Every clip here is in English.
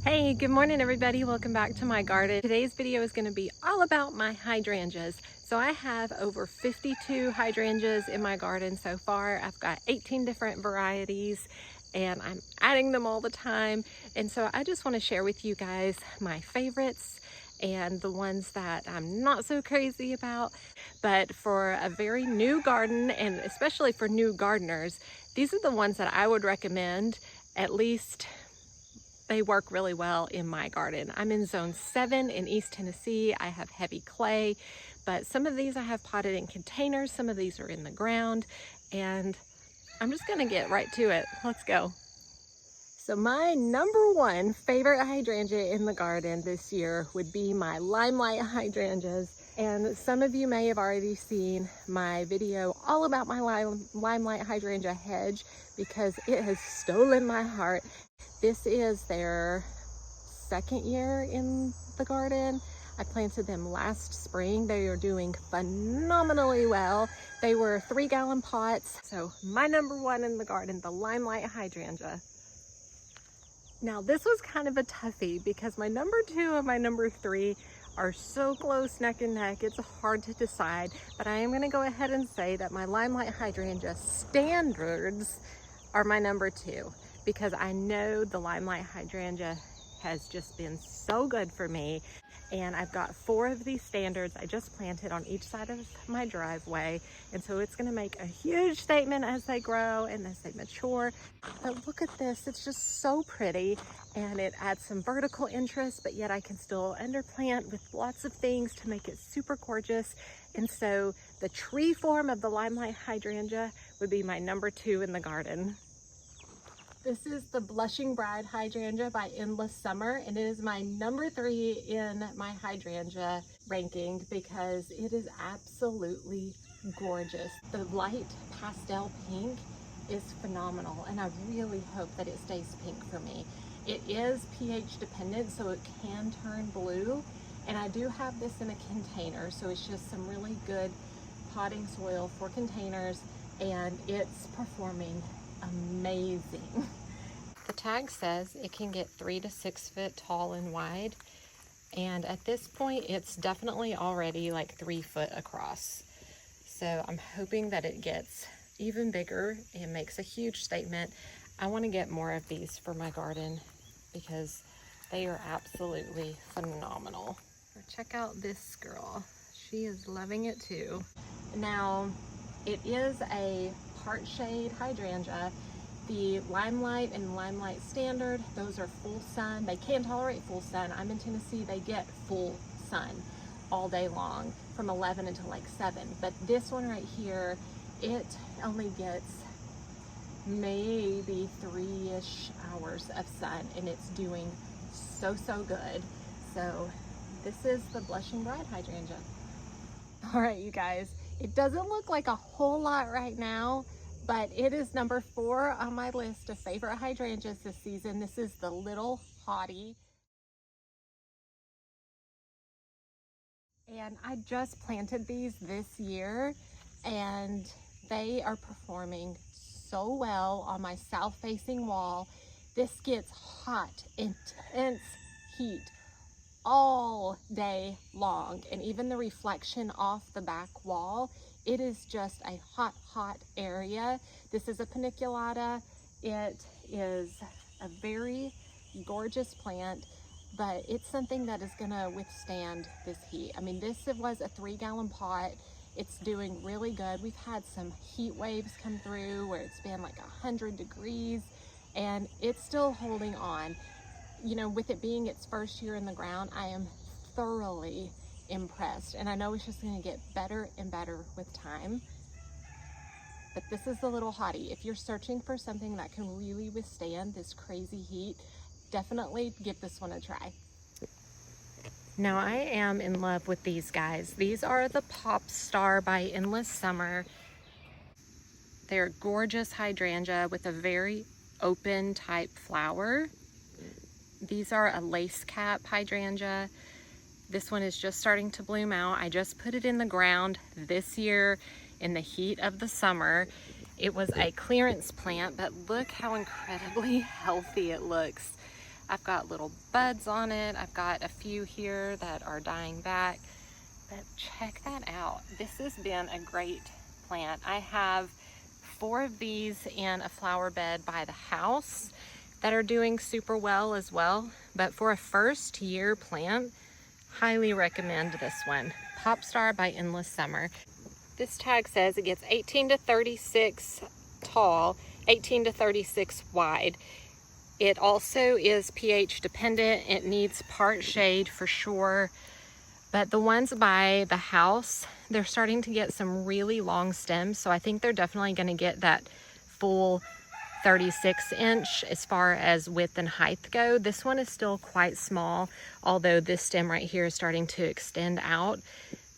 Hey, good morning everybody. Welcome back to my garden. Today's video is going to be all about my hydrangeas. So I have over 52 hydrangeas in my garden so far. I've got 18 different varieties and I'm adding them all the time. And so I just want to share with you guys my favorites and the ones that I'm not so crazy about. But for a very new garden, and especially for new gardeners, these are the ones that I would recommend. At least they work really well in my garden. I'm in zone 7 in East Tennessee. I have heavy clay, but some of these I have potted in containers. Some of these are in the ground, and I'm just gonna get right to it. Let's go. So my number one favorite hydrangea in the garden this year would be my Limelight hydrangeas. And some of you may have already seen my video all about my Limelight hydrangea hedge because it has stolen my heart. This is their second year in the garden. I planted them last spring. They are doing phenomenally well. They were 3-gallon pots. So my number one in the garden, the Limelight hydrangea. Now this was kind of a toughie because my number 2 and my number 3 are so close neck and neck, it's hard to decide. But I am gonna go ahead and say that my Limelight Hydrangea Standards are my number 2 because I know the Limelight Hydrangea has just been so good for me. And I've got 4 of these standards I just planted on each side of my driveway. And so it's gonna make a huge statement as they grow and as they mature. But look at this, it's just so pretty and it adds some vertical interest, but yet I can still underplant with lots of things to make it super gorgeous. And so the tree form of the Limelight Hydrangea would be my number 2 in the garden. This is the Blushing Bride Hydrangea by Endless Summer, and it is my number 3 in my hydrangea ranking because it is absolutely gorgeous. The light pastel pink is phenomenal, and I really hope that it stays pink for me. It is pH dependent, so it can turn blue, and I do have this in a container, so it's just some really good potting soil for containers, and it's performing amazing. The tag says it can get 3 to 6 foot tall and wide, and at this point it's definitely already like 3 foot across. So I'm hoping that it gets even bigger and makes a huge statement. I want to get more of these for my garden because they are absolutely phenomenal. Check out this girl. She is loving it too. Now it is a part shade hydrangea. The Limelight and Limelight Standard, those are full sun. They can tolerate full sun. I'm in Tennessee, they get full sun all day long from 11 until like 7. But this one right here, it only gets maybe 3-ish hours of sun and it's doing so good. So this is the Blushing Bride hydrangea. All right, you guys, it doesn't look like a whole lot right now, but it is number 4 on my list of favorite hydrangeas this season. This is the Little Hottie. And I just planted these this year and they are performing so well on my south facing wall. This gets hot, intense heat all day long, and even the reflection off the back wall, it is just a hot area. This is a paniculata. It is a very gorgeous plant, but it's something that is gonna withstand this heat. I mean, this was a 3-gallon pot. It's doing really good. We've had some heat waves come through where it's been like 100 degrees and it's still holding on. You know, with it being its first year in the ground, I am thoroughly impressed, and I know it's just going to get better and better with time. But this is the Little Hottie. If you're searching for something that can really withstand this crazy heat, definitely give this one a try. Now I am in love with these guys. These are the Popstar by Endless Summer. They're gorgeous hydrangea with a very open type flower. These are a lace cap hydrangea. This one is just starting to bloom out. I just put it in the ground this year in the heat of the summer. It was a clearance plant, but look how incredibly healthy it looks. I've got little buds on it. I've got a few here that are dying back, but check that out. This has been a great plant. I have 4 of these in a flower bed by the house that are doing super well as well. But for a first year plant, highly recommend this one. Popstar by Endless Summer. This tag says it gets 18 to 36 tall, 18 to 36 wide. It also is pH dependent. It needs part shade for sure. But the ones by the house, they're starting to get some really long stems. So I think they're definitely going to get that full 36 inch as far as width and height go. This one is still quite small, although this stem right here is starting to extend out.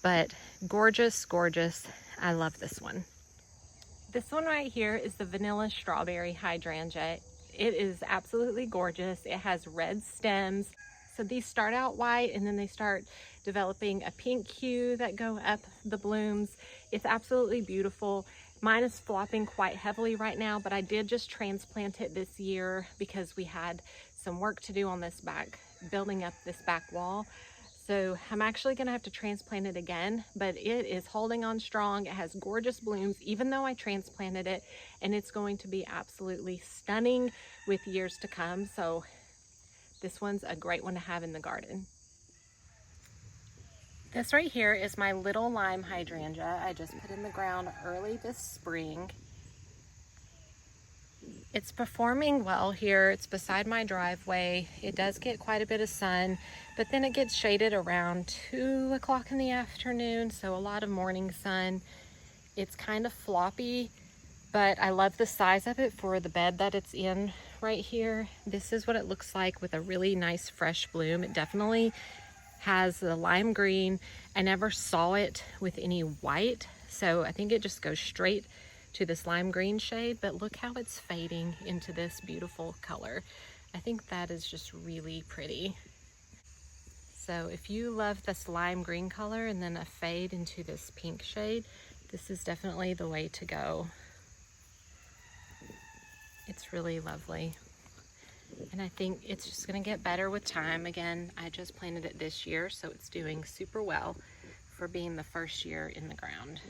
But gorgeous, gorgeous. I love this one. This one right here is the vanilla strawberry hydrangea. It is absolutely gorgeous. It has red stems. So these start out white and then they start developing a pink hue that go up the blooms. It's absolutely beautiful. Mine is flopping quite heavily right now, but I did just transplant it this year because we had some work to do on this back, building up this back wall. So I'm actually gonna have to transplant it again, but it is holding on strong. It has gorgeous blooms, even though I transplanted it, and it's going to be absolutely stunning with years to come. So this one's a great one to have in the garden. This right here is my little lime hydrangea. I just put in the ground early this spring. It's performing well here. It's beside my driveway. It does get quite a bit of sun, but then it gets shaded around 2 o'clock in the afternoon, so a lot of morning sun. It's kind of floppy, but I love the size of it for the bed that it's in right here. This is what it looks like with a really nice fresh bloom. It definitely has the lime green. I never saw it with any white, so I think it just goes straight to this lime green shade, but look how it's fading into this beautiful color. I think that is just really pretty. So if you love this lime green color and then a fade into this pink shade, this is definitely the way to go. It's really lovely. And I think it's just gonna get better with time. Again, I just planted it this year, so it's doing super well for being the first year in the ground.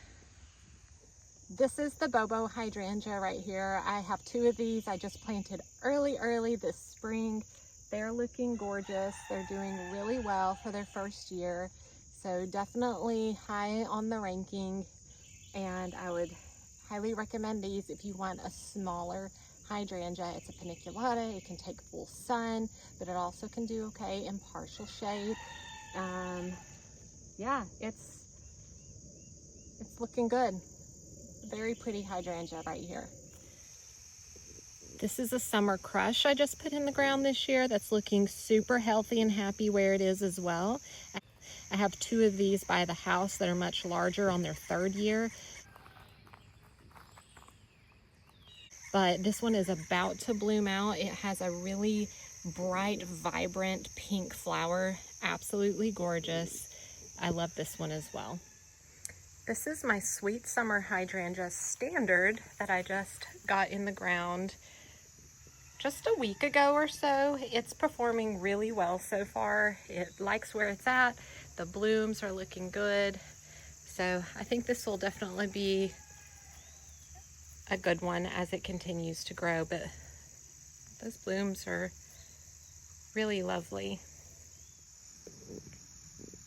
This is the Bobo hydrangea right here. I have 2 of these. I just planted early this spring. They're looking gorgeous. They're doing really well for their first year. So definitely high on the ranking. And I would highly recommend these if you want a smaller hydrangea. It's a paniculata. It can take full sun, but it also can do okay in partial shade. Yeah, it's looking good. Very pretty hydrangea right here. This is a summer crush I just put in the ground this year that's looking super healthy and happy where it is as well. I have 2 of these by the house that are much larger on their 3rd year. But this one is about to bloom out. It has a really bright, vibrant pink flower. Absolutely gorgeous. I love this one as well. This is my Sweet SummerHydrangea Standard that I just got in the ground just a week ago or so. It's performing really well so far. It likes where it's at. The blooms are looking good. So I think this will definitely be a good one as it continues to grow, but those blooms are really lovely.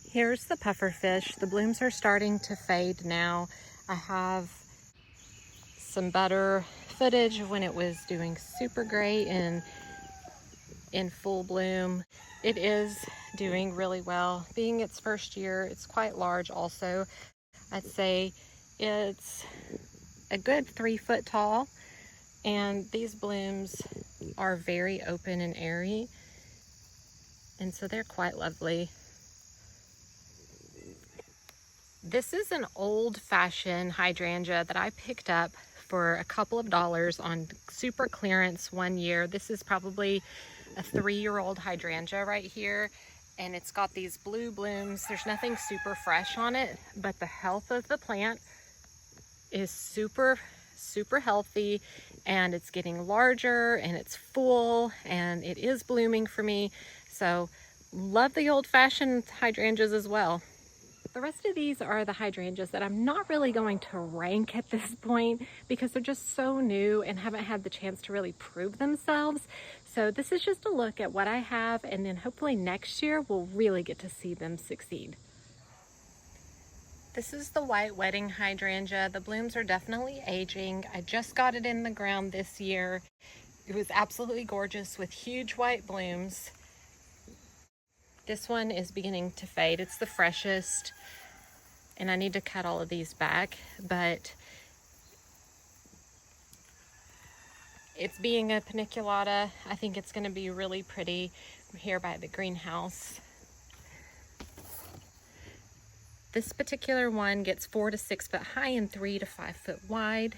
Here's the pufferfish. The blooms are starting to fade now. I have some better footage of when it was doing super great and in full bloom. It is doing really well. Being its first year, it's quite large also. I'd say it's a good 3 foot tall, and these blooms are very open and airy, and so they're quite lovely. This is an old-fashioned hydrangea that I picked up for a couple of dollars on super clearance one year. This is probably a 3-year-old hydrangea right here, and it's got these blue blooms. There's nothing super fresh on it, but the health of the plant is super healthy, and it's getting larger and it's full and it is blooming for me. So love the old-fashioned hydrangeas as well. The rest of these are the hydrangeas that I'm not really going to rank at this point because they're just so new and haven't had the chance to really prove themselves. So this is just a look at what I have, and then hopefully next year we'll really get to see them succeed. This is the white wedding hydrangea. The blooms are definitely aging. I just got it in the ground this year. It was absolutely gorgeous with huge white blooms. This one is beginning to fade. It's the freshest, and I need to cut all of these back, but it's being a paniculata. I think it's going to be really pretty here by the greenhouse. This particular one gets 4 to 6 foot high and 3 to 5 foot wide.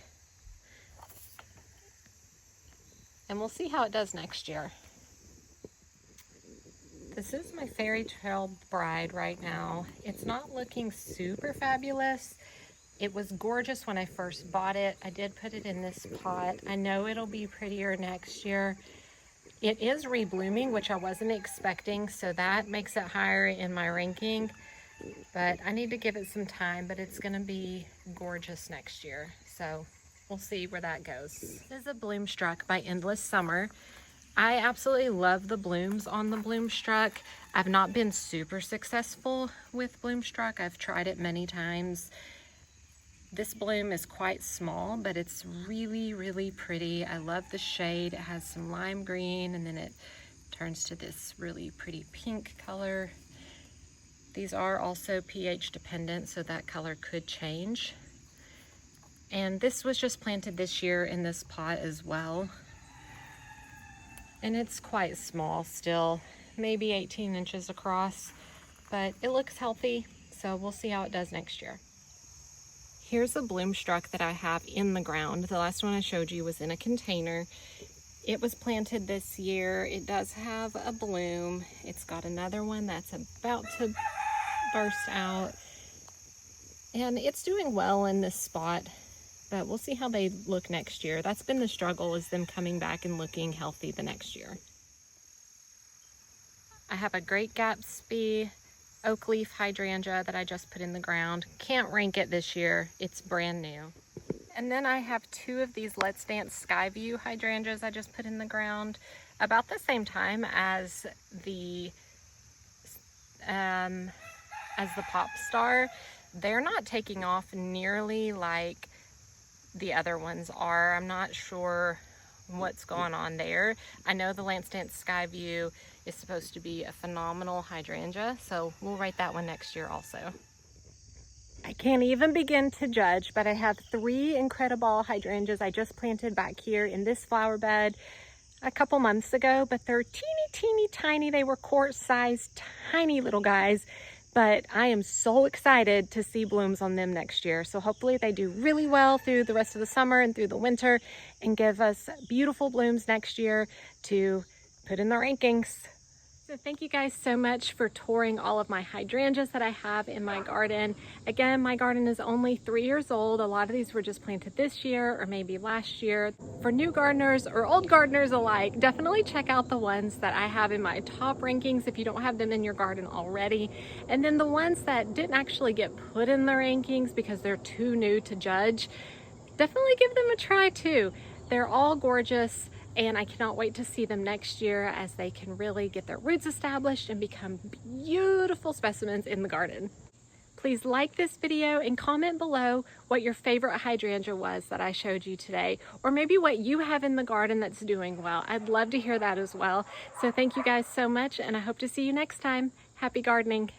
And we'll see how it does next year. This is my Fairytrail bride right now. It's not looking super fabulous. It was gorgeous when I first bought it. I did put it in this pot. I know it'll be prettier next year. It is reblooming, which I wasn't expecting, so that makes it higher in my ranking. But I need to give it some time, but it's gonna be gorgeous next year. So we'll see where that goes. This is a Bloomstruck by Endless Summer. I absolutely love the blooms on the Bloomstruck. I've not been super successful with Bloomstruck. I've tried it many times. This bloom is quite small, but it's really, really pretty. I love the shade. It has some lime green, and then it turns to this really pretty pink color. These are also pH dependent, so that color could change. And this was just planted this year in this pot as well. And it's quite small still, maybe 18 inches across, but it looks healthy, so we'll see how it does next year. Here's a Bloomstruck that I have in the ground. The last one I showed you was in a container. It was planted this year. It does have a bloom. It's got another one that's about to burst out, and it's doing well in this spot, but we'll see how they look next year. That's been the struggle, is them coming back and looking healthy the next year. I have a great Gatsby Oakleaf hydrangea that I just put in the ground. Can't rank it this year. It's brand new. And then I have 2 of these Let's Dance Skyview hydrangeas I just put in the ground about the same time as the Popstar. They're not taking off nearly like the other ones are. I'm not sure what's going on there. I know the Let's Dance Skyview is supposed to be a phenomenal hydrangea, so we'll write that one next year also. I can't even begin to judge, but I have 3 Incrediball hydrangeas I just planted back here in this flower bed a couple months ago, but they're teeny tiny. They were quart-sized, tiny little guys, but I am so excited to see blooms on them next year. So hopefully they do really well through the rest of the summer and through the winter and give us beautiful blooms next year to put in the rankings. So thank you guys so much for touring all of my hydrangeas that I have in my garden. Again, my garden is only 3 years old. A lot of these were just planted this year or maybe last year. For new gardeners or old gardeners alike, definitely check out the ones that I have in my top rankings if you don't have them in your garden already. And then the ones that didn't actually get put in the rankings because they're too new to judge, definitely give them a try too. They're all gorgeous, and I cannot wait to see them next year as they can really get their roots established and become beautiful specimens in the garden. Please like this video and comment below what your favorite hydrangea was that I showed you today, or maybe what you have in the garden that's doing well. I'd love to hear that as well. So thank you guys so much, and I hope to see you next time. Happy gardening.